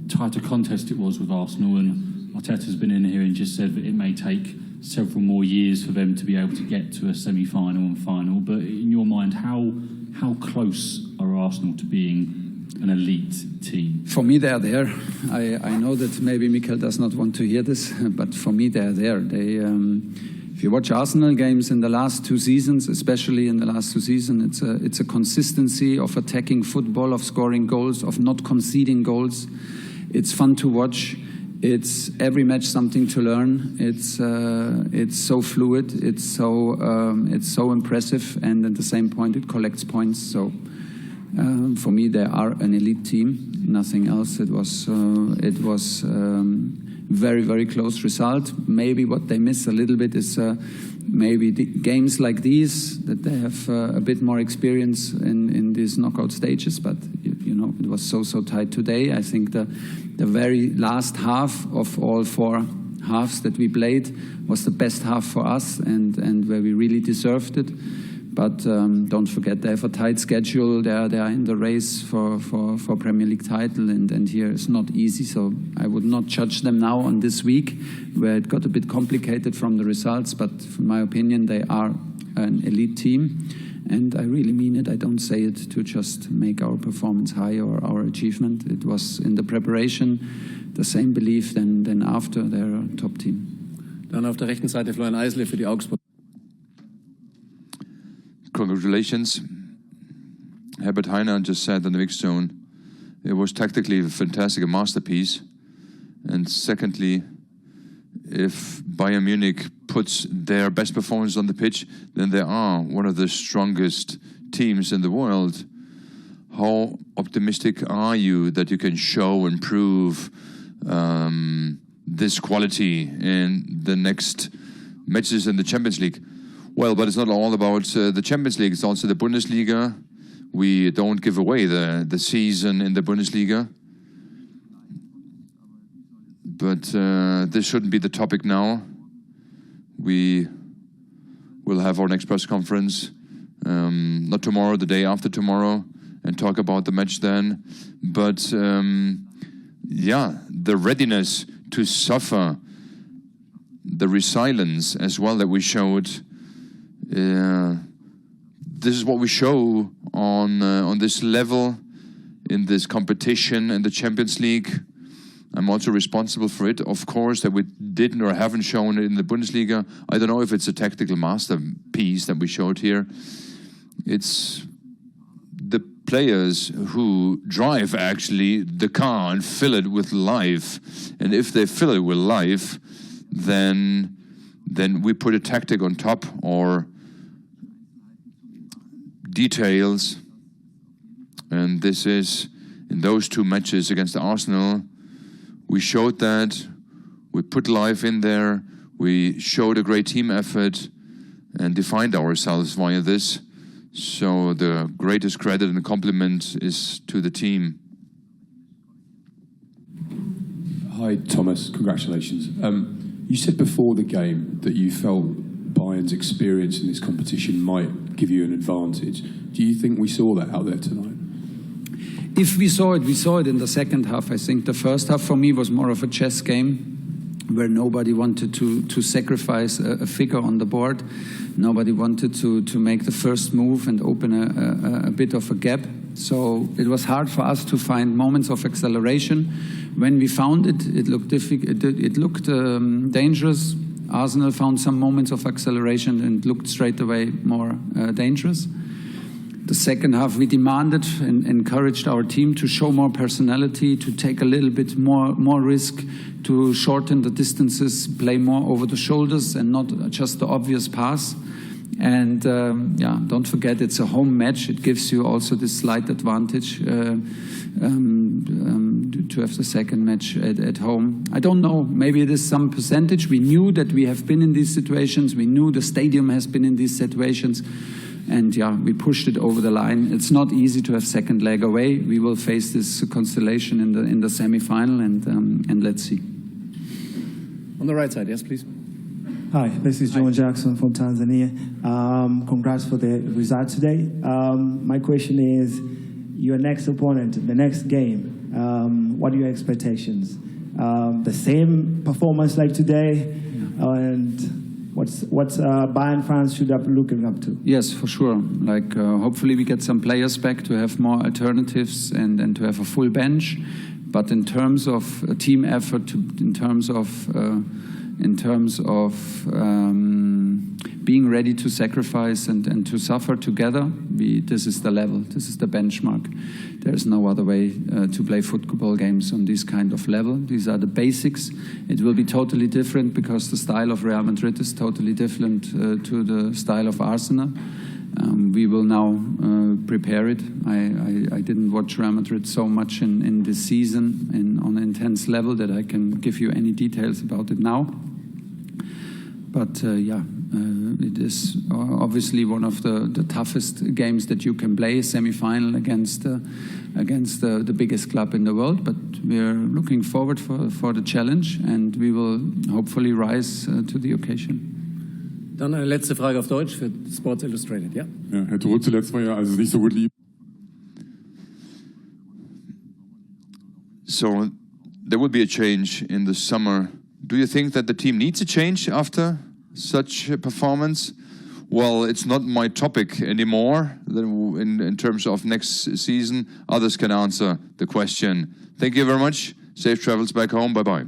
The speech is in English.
tight a contest it was with Arsenal, and Arteta's been in here and just said that it may take several more years for them to be able to get to a semi-final and final. But in your mind, how close are Arsenal to being an elite team? For me, they're there. I know that maybe Mikel does not want to hear this, but for me, they're there. If you watch Arsenal games in the last 2 seasons, especially in the last 2 seasons, it's a consistency of attacking football, of scoring goals, of not conceding goals. It's fun to watch. It's every match something to learn. It's so fluid. It's so impressive, and at the same point, it collects points. So. For me, they are an elite team. Nothing else. It was very, very close result. Maybe what they miss a little bit is maybe the games like these, that they have a bit more experience in these knockout stages. But you know, it was so tight today. I think the very last half of all 4 halves that we played was the best half for us, and where we really deserved it. But don't forget, they have a tight schedule. They are in the race for Premier League title, and here it's not easy. So I would not judge them now on this week, where it got a bit complicated from the results. But from my opinion, they are an elite team, and I really mean it. I don't say it to just make our performance high or our achievement. It was in the preparation, the same belief than after. They're a top team. Dann auf der rechten Seite Florian Eisler für die Augsburg. Congratulations. Herbert Heiner just said in the mixed zone, it was tactically fantastic, a masterpiece. And secondly, if Bayern Munich puts their best performance on the pitch, then they are one of the strongest teams in the world. How optimistic are you that you can show and prove this quality in the next matches in the Champions League? Well, but it's not all about the Champions League. It's also the Bundesliga. We don't give away the season in the Bundesliga. But this shouldn't be the topic now. We will have our next press conference, not tomorrow, the day after tomorrow, and talk about the match then. But yeah, the readiness to suffer, the resilience as well that we showed. This is what we show on this level in this competition in the Champions League. I'm also responsible for it, of course, that we didn't or haven't shown it in the Bundesliga. I don't know if it's a tactical masterpiece that we showed here. It's the players who drive actually the car and fill it with life. And if they fill it with life, then we put a tactic on top or details, and this is in those 2 matches against Arsenal. We showed that, we put life in there, we showed a great team effort and defined ourselves via this. So the greatest credit and compliment is to the team. Hi Thomas, congratulations. You said before the game that you felt Bayern's experience in this competition might give you an advantage. Do you think we saw that out there tonight? If we saw it in the second half. I think the first half for me was more of a chess game, where nobody wanted to sacrifice a figure on the board. Nobody wanted to make the first move and open a bit of a gap. So it was hard for us to find moments of acceleration. When we found it, it looked difficult. It looked dangerous. Arsenal found some moments of acceleration and looked straight away more dangerous. The second half, we demanded and encouraged our team to show more personality, to take a little bit more risk, to shorten the distances, play more over the shoulders and not just the obvious pass. And yeah, don't forget, it's a home match. It gives you also this slight advantage to have the second match at home. I don't know, maybe it is some percentage. We knew that we have been in these situations. We knew the stadium has been in these situations. And yeah, we pushed it over the line. It's not easy to have second leg away. We will face this constellation in the semi-final, and let's see. On the right side, yes, please. Hi, this is John Jackson from Tanzania. Congrats for the result today. My question is, your next opponent, the next game, what are your expectations? The same performance like today, and what's Bayern fans should be looking up to? Yes, for sure. Like hopefully we get some players back to have more alternatives and to have a full bench. But in terms of team effort, in terms of being ready to sacrifice and to suffer together, this is the level, this is the benchmark. There's no other way to play football games on this kind of level. These are the basics. It will be totally different because the style of Real Madrid is totally different to the style of Arsenal. We will now prepare it. I didn't watch Real Madrid so much in this season on an intense level that I can give you any details about it now. But it is obviously one of the toughest games that you can play, semi-final against the biggest club in the world. But we're looking forward for the challenge, and we will hopefully rise to the occasion. Dann eine letzte Frage auf Deutsch für Sports Illustrated, ja? Ja, Herr Tuchel, zuletzt war ja also nicht so gut lieb. So there will be a change in the summer. Do you think that the team needs a change after such a performance? Well, it's not my topic anymore in terms of next season. Others can answer the question. Thank you very much. Safe travels back home. Bye-bye.